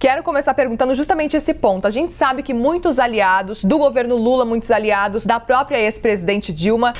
Quero começar perguntando justamente esse ponto. A gente sabe que muitos aliados do governo Lula, muitos aliados da própria ex-presidente Dilma,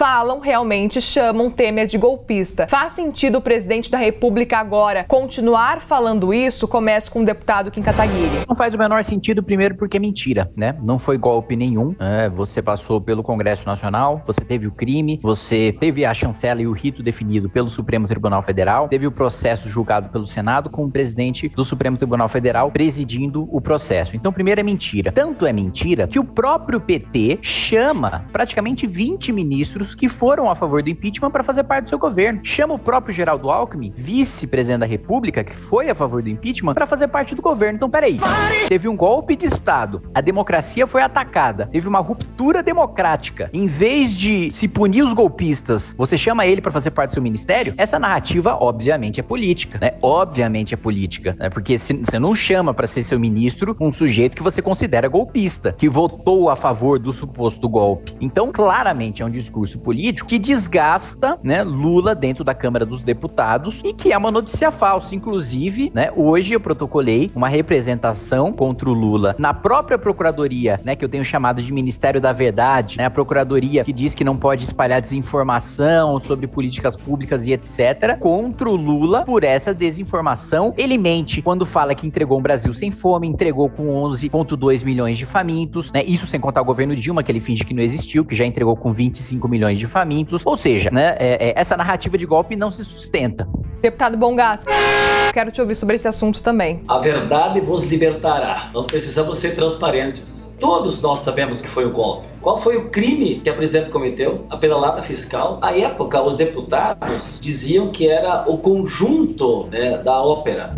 chamam Temer de golpista. Faz sentido o presidente da República agora continuar falando isso? Começa com o deputado Kim Kataguiri. Não faz o menor sentido, primeiro porque é mentira, né? Não foi golpe nenhum. Você passou pelo Congresso Nacional, você teve o crime, você teve a chancela e o rito definido pelo Supremo Tribunal Federal, teve o processo julgado pelo Senado com o presidente do Supremo Tribunal Federal presidindo o processo. Então, primeiro é mentira. Tanto é mentira que o próprio PT chama praticamente 20 ministros que foram a favor do impeachment para fazer parte do seu governo. Chama o próprio Geraldo Alckmin, vice-presidente da República, que foi a favor do impeachment, para fazer parte do governo. Então, peraí. Teve um golpe de Estado. A democracia foi atacada. Teve uma ruptura democrática. Em vez de se punir os golpistas, você chama ele para fazer parte do seu ministério? Essa narrativa, obviamente, é política, né? Obviamente é política, né? Porque você não chama para ser seu ministro um sujeito que você considera golpista, que votou a favor do suposto golpe. Então, claramente é um discurso político que desgasta, né, Lula dentro da Câmara dos Deputados e que é uma notícia falsa. Inclusive, né, hoje eu protocolei uma representação contra o Lula na própria Procuradoria, né, que eu tenho chamado de Ministério da Verdade, né, a Procuradoria que diz que não pode espalhar desinformação sobre políticas públicas e etc, contra o Lula por essa desinformação. Ele mente quando fala que entregou um Brasil sem fome, entregou com 11,2 milhões de famintos, né? Isso sem contar o governo Dilma, que ele finge que não existiu, que já entregou com 25 milhões de famintos. Ou seja, né, essa narrativa de golpe não se sustenta. Deputado Bongás, quero te ouvir sobre esse assunto também. A verdade vos libertará. Nós precisamos ser transparentes. Todos nós sabemos que foi o golpe. Qual foi o crime que a presidente cometeu? A pedalada fiscal. À época, os deputados diziam que era o conjunto, né, da ópera.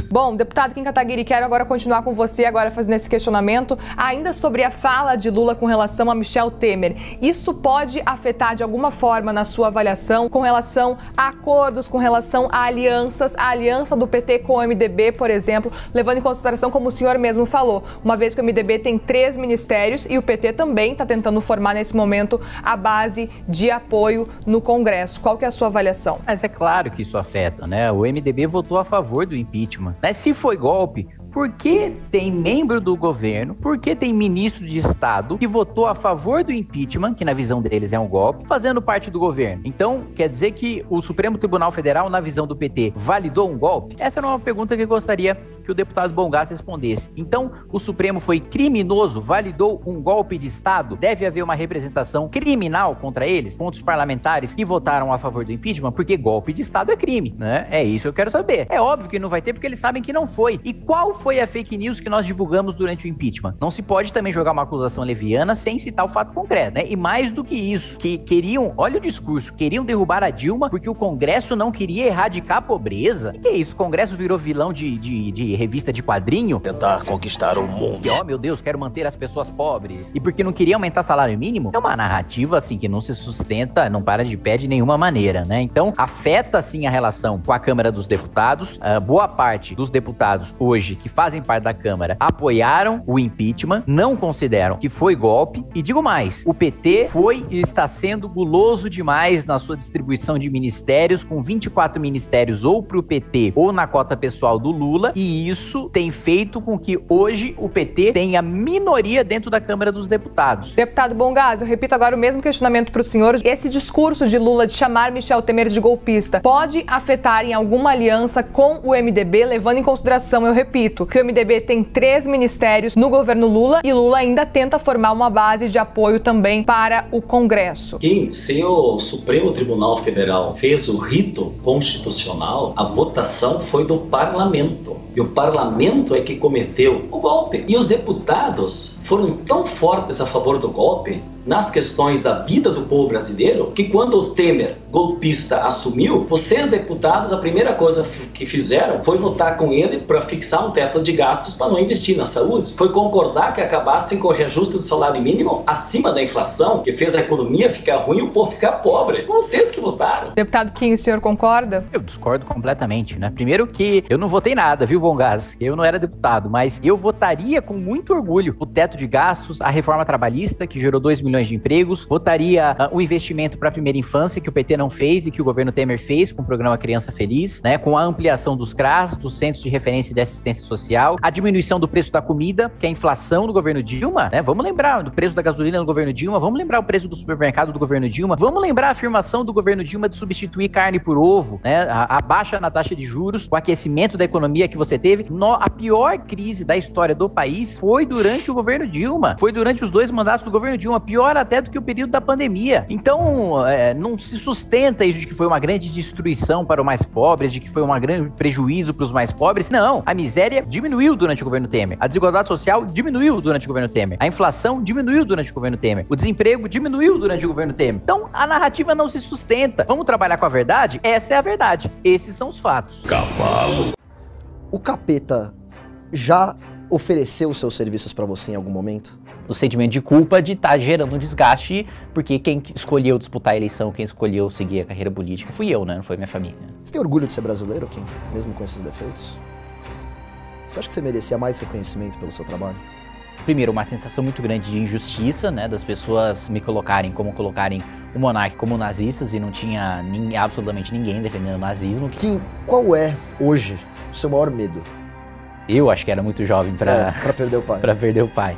Bom, deputado Kim Kataguiri, quero agora continuar com você, agora fazendo esse questionamento, ainda sobre a fala de Lula com relação a Michel Temer. Isso pode afetar de alguma forma na sua avaliação com relação a acordos, com relação a alianças, a aliança do PT com o MDB, por exemplo, levando em consideração, como o senhor mesmo falou, uma vez que o MDB tem 3 ministérios e o PT também está tentando formar nesse momento a base de apoio no Congresso. Qual que é a sua avaliação? Mas é claro que isso afeta, né? O MDB votou a favor do impeachment. Se foi golpe, por que tem membro do governo, por que tem ministro de Estado que votou a favor do impeachment, que na visão deles é um golpe, fazendo parte do governo? Então, quer dizer que o Supremo Tribunal Federal, na visão do PT, validou um golpe? Essa era uma pergunta que eu gostaria que o deputado Bongás respondesse. Então, o Supremo foi criminoso, validou um golpe de Estado? Deve haver uma representação criminal contra eles, contra os parlamentares que votaram a favor do impeachment? Porque golpe de Estado é crime, né? É isso que eu quero saber. É óbvio que não vai ter, porque eles sabem que não foi. E qual foi a fake news que nós divulgamos durante o impeachment? Não se pode também jogar uma acusação leviana sem citar o fato concreto, né? E mais do que isso, que queriam, olha o discurso, queriam derrubar a Dilma porque o Congresso não queria erradicar a pobreza. O que é isso? O Congresso virou vilão de revista de quadrinho? Tentar conquistar o mundo. E, oh meu Deus, quero manter as pessoas pobres. E porque não queria aumentar salário mínimo? É uma narrativa, assim, que não se sustenta, não para de pé de nenhuma maneira, né? Então, afeta, sim, a relação com a Câmara dos Deputados. Boa parte dos deputados hoje que fazem parte da Câmara apoiaram o impeachment, não consideram que foi golpe. E digo mais, o PT foi e está sendo guloso demais na sua distribuição de ministérios, com 24 ministérios ou pro PT ou na cota pessoal do Lula, e isso tem feito com que hoje o PT tenha minoria dentro da Câmara dos Deputados. Deputado Bongás, eu repito agora o mesmo questionamento para o senhor. Esse discurso de Lula de chamar Michel Temer de golpista pode afetar em alguma aliança com o MDB, levando em consideração, eu repito, que o MDB tem 3 ministérios no governo Lula e Lula ainda tenta formar uma base de apoio também para o Congresso. Se o Supremo Tribunal Federal fez o rito constitucional, a votação foi do parlamento. E o parlamento é que cometeu o golpe. E os deputados foram tão fortes a favor do golpe nas questões da vida do povo brasileiro, que quando o Temer, golpista, assumiu, vocês, deputados, a primeira coisa que fizeram foi votar com ele para fixar um teto de gastos para não investir na saúde. Foi concordar que acabassem com o reajuste do salário mínimo acima da inflação, que fez a economia ficar ruim e o povo ficar pobre. Vocês que votaram. Deputado Kim, o senhor concorda? Eu discordo completamente, né? Primeiro que eu não votei nada, viu, Bongás? Eu não era deputado, mas eu votaria com muito orgulho o teto de gastos, a reforma trabalhista, que gerou 2 milhões milhões de empregos, votaria o investimento para a primeira infância, que o PT não fez e que o governo Temer fez com o programa Criança Feliz, né, com a ampliação dos CRAS, dos Centros de Referência de Assistência Social, a diminuição do preço da comida, que é a inflação do governo Dilma, né, vamos lembrar do preço da gasolina no governo Dilma, vamos lembrar o preço do supermercado do governo Dilma, vamos lembrar a afirmação do governo Dilma de substituir carne por ovo, né, a baixa na taxa de juros, o aquecimento da economia que você teve. A pior crise da história do país foi durante o governo Dilma, foi durante os 2 mandatos do governo Dilma, pior até do que o período da pandemia. Então, não se sustenta isso de que foi uma grande destruição para os mais pobres, de que foi um grande prejuízo para os mais pobres. Não, a miséria diminuiu durante o governo Temer, a desigualdade social diminuiu durante o governo Temer, a inflação diminuiu durante o governo Temer, o desemprego diminuiu durante o governo Temer. Então, a narrativa não se sustenta. Vamos trabalhar com a verdade? Essa é a verdade. Esses são os fatos. Cavalo. O capeta já ofereceu seus serviços pra você em algum momento? O sentimento de culpa de estar gerando um desgaste, porque quem escolheu disputar a eleição, quem escolheu seguir a carreira política, fui eu, né? Não foi minha família. Você tem orgulho de ser brasileiro, Kim? Mesmo com esses defeitos? Você acha que você merecia mais reconhecimento pelo seu trabalho? Primeiro, uma sensação muito grande de injustiça, né? Das pessoas me colocarem o monarca como nazistas e não tinha absolutamente ninguém defendendo o nazismo. Kim, qual é, hoje, o seu maior medo? Eu acho que era muito jovem pra perder o pai. Pra perder o pai.